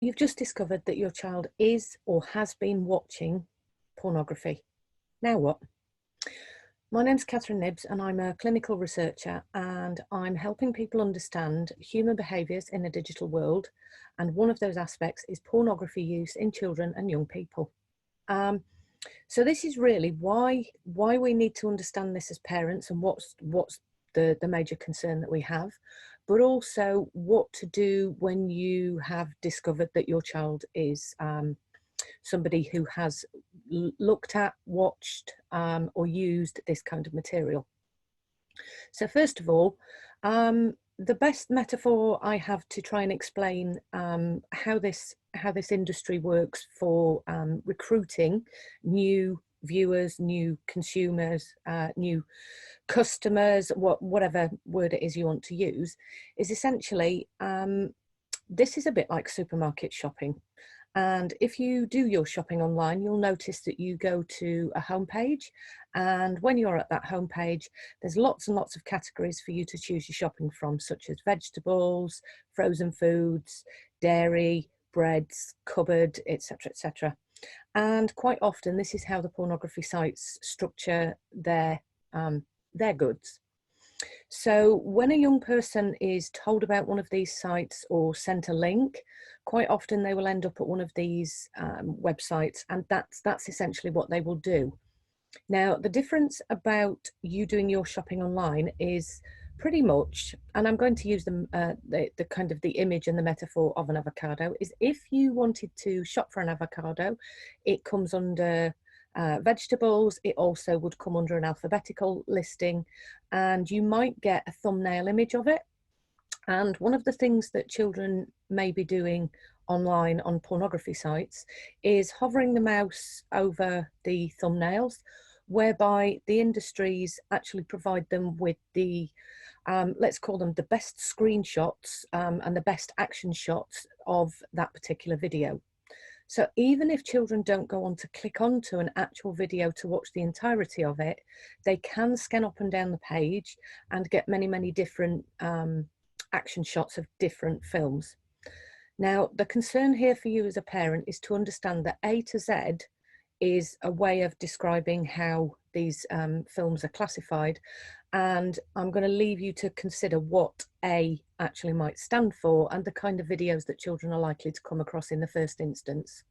You've just discovered that your child is or has been watching pornography. Now what? My name's Knibbs and I'm a clinical researcher, and I'm helping people understand human behaviours in a digital world, and one of those aspects is pornography use in children and young people. So this is really why we need to understand this as parents, and what's the major concern that we have, but also what to do when you have discovered that your child is somebody who has looked at, watched or used this kind of material. So first of all, the best metaphor I have to try and explain how this industry works for recruiting new viewers, new consumers, new customers, whatever word it is you want to use, is essentially this is a bit like supermarket shopping. And if you do your shopping online, you'll notice that you go to a homepage, and when you're at that homepage, there's lots and lots of categories for you to choose your shopping from, such as vegetables, frozen foods, dairy, breads, cupboard, etc., etc. And quite often, this is how the pornography sites structure their goods. So when a young person is told about one of these sites or sent a link, quite often they will end up at one of these websites, and that's essentially what they will do. Now, the difference about you doing your shopping online is pretty much, and I'm going to use the kind of the image and the metaphor of an avocado, is if you wanted to shop for an avocado, it comes under vegetables. It also would come under an alphabetical listing, and you might get a thumbnail image of it. And one of the things that children may be doing online on pornography sites is hovering the mouse over the thumbnails, whereby the industries actually provide them with the let's call them the best screenshots and the best action shots of that particular video. So even if children don't go on to click onto an actual video to watch the entirety of it, they can scan up and down the page and get many, many different action shots of different films. Now, the concern here for you as a parent is to understand that A to Z is a way of describing how these films are classified, and I'm going to leave you to consider what A actually might stand for and the kind of videos that children are likely to come across in the first instance.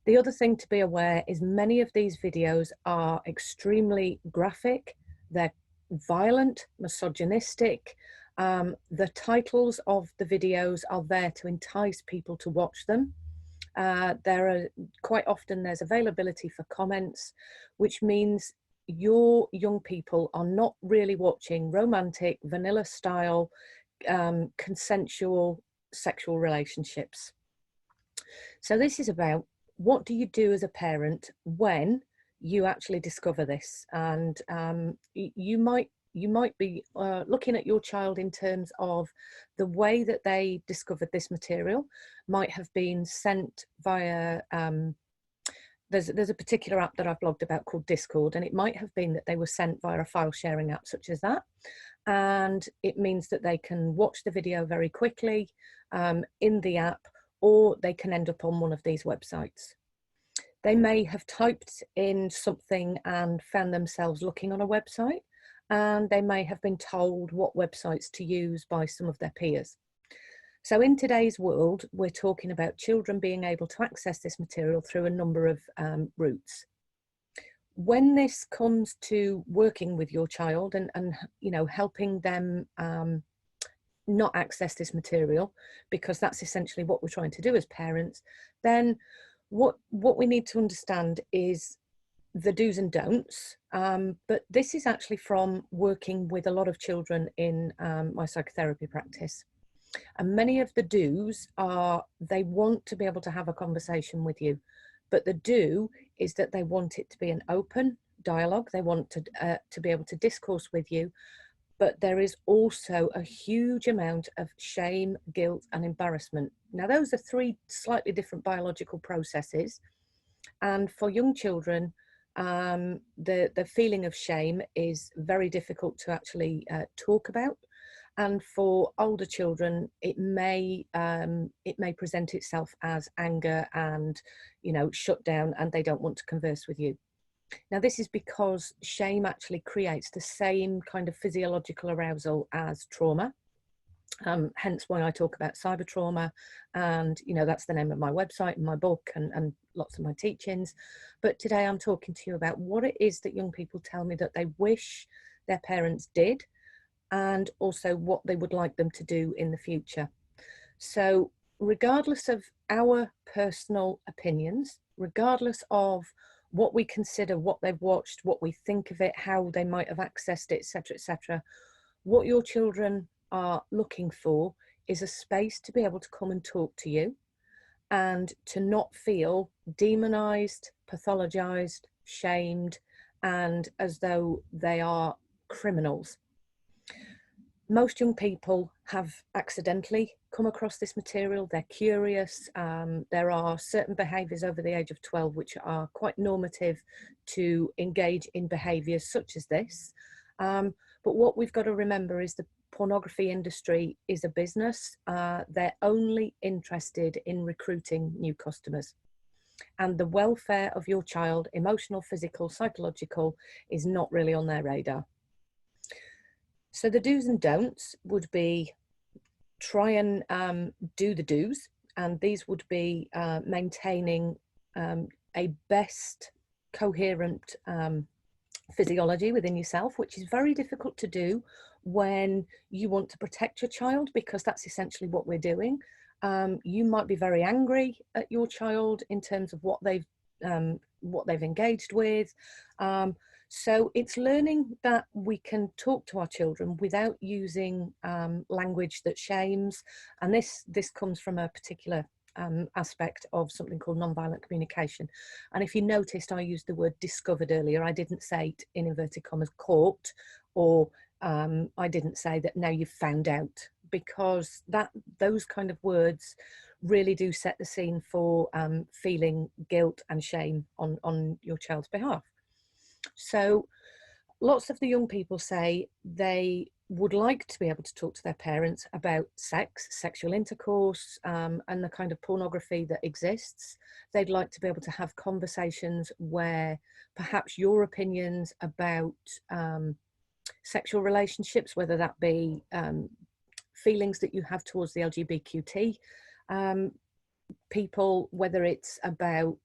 The other thing to be aware is many of these videos are extremely graphic, they're violent, misogynistic. The titles of the videos are there to entice people to watch them. There are quite often there's availability for comments, which means your young people are not really watching romantic, vanilla style, consensual sexual relationships. So this is about what do you do as a parent when you actually discover this, and you might be looking at your child in terms of the way that they discovered this material might have been sent via, there's a particular app that I've blogged about called Discord, and it might have been that they were sent via a file sharing app such as that. And it means that they can watch the video very quickly in the app, or they can end up on one of these websites. They may have typed in something and found themselves looking on a website, and they may have been told what websites to use by some of their peers. So in today's world, we're talking about children being able to access this material through a number of routes. When this comes to working with your child and you know, helping them not access this material, because that's essentially what we're trying to do as parents, then what we need to understand is the do's and don'ts, but this is actually from working with a lot of children in my psychotherapy practice. And many of the do's are they want to be able to have a conversation with you, but the do is that they want it to be an open dialogue. They want to be able to discourse with you, but there is also a huge amount of shame, guilt, and embarrassment. Now, those are three slightly different biological processes, and for young children, the feeling of shame is very difficult to actually talk about. And for older children, it may present itself as anger and, shut down, and they don't want to converse with you. Now, this is because shame actually creates the same kind of physiological arousal as trauma. Hence why I talk about CyberTrauma, and that's the name of my website and my book and lots of my teachings. But today I'm talking to you about what it is that young people tell me that they wish their parents did, and also what they would like them to do in the future. So regardless of our personal opinions, regardless of what we consider, what they've watched, what we think of it, how they might have accessed it, etc., what your children are looking for is a space to be able to come and talk to you and to not feel demonized, pathologized, shamed, and as though they are criminals. Most young people have accidentally come across this material. They're curious. There are certain behaviours over the age of 12 which are quite normative to engage in behaviours such as this. But what we've got to remember is the pornography industry is a business. They're only interested in recruiting new customers. And the welfare of your child, emotional, physical, psychological, is not really on their radar. So the do's and don'ts would be try and do the do's, and these would be maintaining a best coherent physiology within yourself, which is very difficult to do when you want to protect your child, because that's essentially what we're doing. You might be very angry at your child in terms of what they've engaged with. So it's learning that we can talk to our children without using language that shames. And this comes from a particular aspect of something called nonviolent communication. And if you noticed, I used the word discovered earlier. I didn't say it in inverted commas caught, or I didn't say that now you've found out, because those kind of words really do set the scene for feeling guilt and shame on your child's behalf. So lots of the young people say they would like to be able to talk to their parents about sex, sexual intercourse, and the kind of pornography that exists. They'd like to be able to have conversations where perhaps your opinions about sexual relationships, whether that be feelings that you have towards the LGBTQ people, whether it's about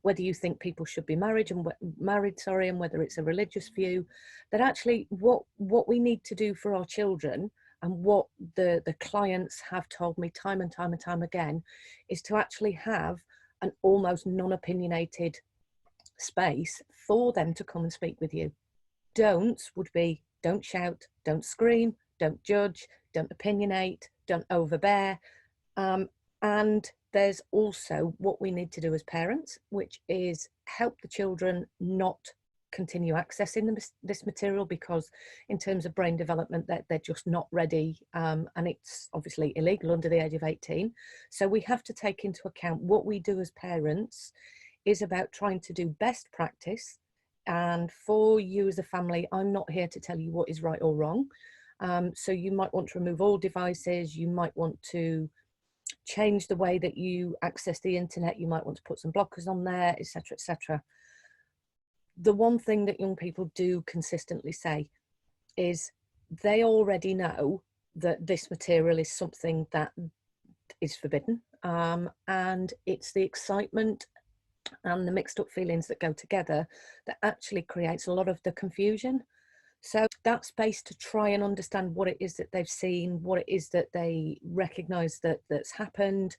whether you think people should be married and whether it's a religious view, that actually what we need to do for our children, and what the clients have told me time and time again, is to actually have an almost non-opinionated space for them to come and speak with you. Don'ts would be: don't shout, don't scream, don't judge, don't opinionate, don't overbear. And there's also what we need to do as parents, which is help the children not continue accessing this material, because in terms of brain development, they're just not ready, and it's obviously illegal under the age of 18. So we have to take into account what we do as parents is about trying to do best practice. And for you as a family, I'm not here to tell you what is right or wrong. So you might want to remove all devices, you might want to change the way that you access the internet, you might want to put some blockers on there, etc., etc. The one thing that young people do consistently say is they already know that this material is something that is forbidden, and it's the excitement and the mixed up feelings that go together that actually creates a lot of the confusion. So that space to try and understand what it is that they've seen, what it is that they recognise that's happened,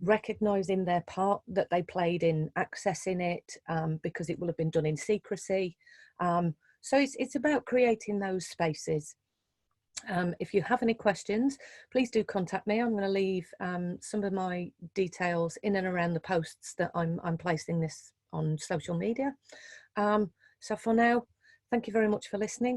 recognising their part that they played in accessing it, because it will have been done in secrecy. So it's about creating those spaces. If you have any questions, please do contact me. I'm going to leave some of my details in and around the posts that I'm placing this on social media. So for now, thank you very much for listening.